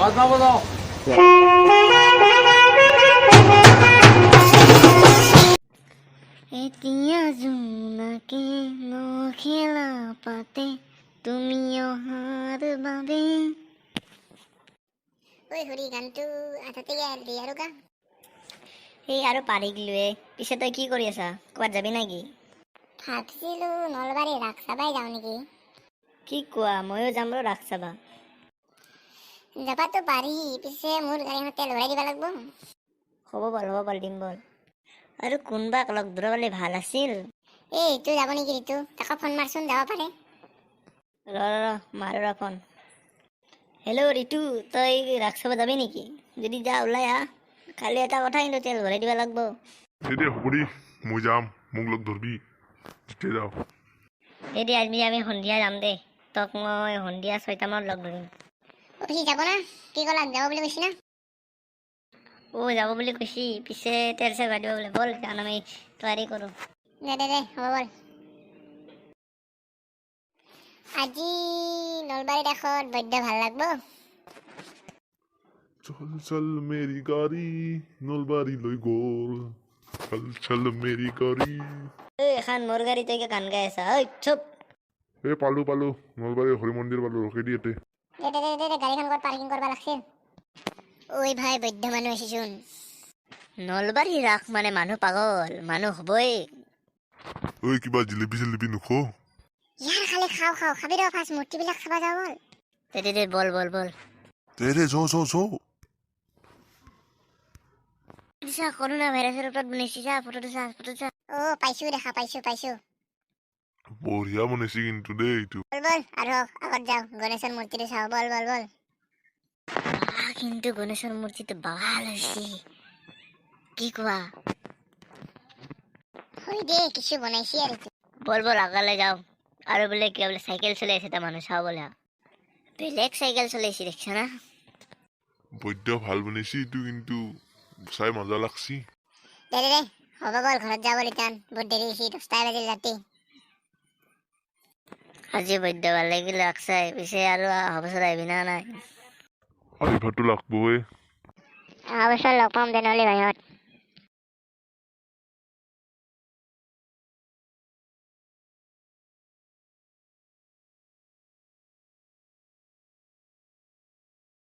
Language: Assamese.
বাজনা বজাও। এতিয়া জোনাকে নখেলা পাতে তুমি অহাৰ বাবে। ঐ হৰি গানটো আধাতে গাই দি আৰু গা। এই আৰু পাৰি গিলোৱে। পিছে তই কি কৰি আছা? ক'ৰবাত যাবি নেকি? ভাবছিলো নলবাৰী ৰাস চাবাই যাওঁ নেকি। কি কোৱা? ময়ো যাম ৰ ৰাস চাবা। যাবাতো পাৰি, পিছে মোৰ গাড়ীখনতে লৰাই দিব লাগিব। হ'ব বল দিম বল। আৰু কোনবাক লগ ধৰা পালে ভাল আছিল। এই ঋতু যাব নেকি? ঋতু তাকে ফোন মাৰচোন, যাব পাৰে। মাৰো ৰ ফোন। হেল্ল' ঋতু, তই ৰাস চাব যাবি নেকি? যদি যা ওলাই আহ। খালি এটা কথা, কিন্তু তেল ভৰাই দিব লাগিব। দে হ'ব দে, মই যাম, মোক লগ ধৰবি যেতিয়া যাওঁ। দে আজি আমি সন্ধিয়া যাম দে। তোক মই সন্ধিয়া 6টামানত লগ ধৰিম। সি যাব না? কি ক'লা? যাব বুলি কৈছি না? যাব বুলি কৈছি। পিছে তেল চেল ভৰাই দিব বোলে। ব'ল যাম, আমি তৈয়াৰী কৰোঁ। দে হ'ব ব'ল। আজি নলবাৰীত এখন বৈদ্য ভাল লাগব। চল চল মেৰি গাড়ী নলবাৰীলৈ গ'ল, চল চল মেৰি গাড়ী। এখন মোৰ গাড়ী, তই গান গাই আছা? ঐ চুপ। পালো নলবাৰী হৰি মন্দিৰ পালো, ৰখি দি ইয়াতে। দে গাড়ীখন ক'ত পাৰ্কিং কৰিব লাগছিল। ঐ ভাই, বৈদ্য মানুহ আহিছোন। নলবাৰী ৰাস মানে মানুহ পাগল, মানুহ হ'বই। ঐ কিবা জিলেপি চিলেপি নোখো? ইয়াৰ খালি খাওঁ খাবি ৰ ফাৰ্ষ্ট, মূৰ্তিবিলাক চাবা যাওঁ ব'ল। দে বল। দে যাওঁ। কৰোনা ভাইৰাছৰ ওপৰত বনাইছি চা, ফটোটো চা। পাইছো দেখা, পাইছো। বঢ়িয়া বনাইছে কিন্তু দেই এইটো। বল আৰু আগত যাওঁ, গণেশৰ মূৰ্তিটো চাওঁ। বল। কিন্তু গণেশৰ মূৰ্তিটো ভাল হৈছে। কি কোৱা? হয় দে, কিছু বনাইছি আৰু। বল আগলৈ যাওঁ। আৰু বোলে কিবা বোলে চাইকেল চলাই আছে এটা মানুহ, চাওঁ বোলে। বেলেগ চাইকেল চলাইছি দেখছ না? বৈদ্য ভাল বনাইছে এইটো, কিন্তু চাই মজা লাগছি। দে হ'ব বল, ঘৰত যাব লিতান। বহুত দেৰি হৈছে, 10টাই বাজিল ৰাতি। আজি বৈদ্য ভাল লাগিল ৰাস চাই। পিছে আৰু অহা বছৰ আহিবি না নাই? আহিবাতো লাগবই। অহা বছৰ লগ পাম তেনেহ'লে ভাইহঁত।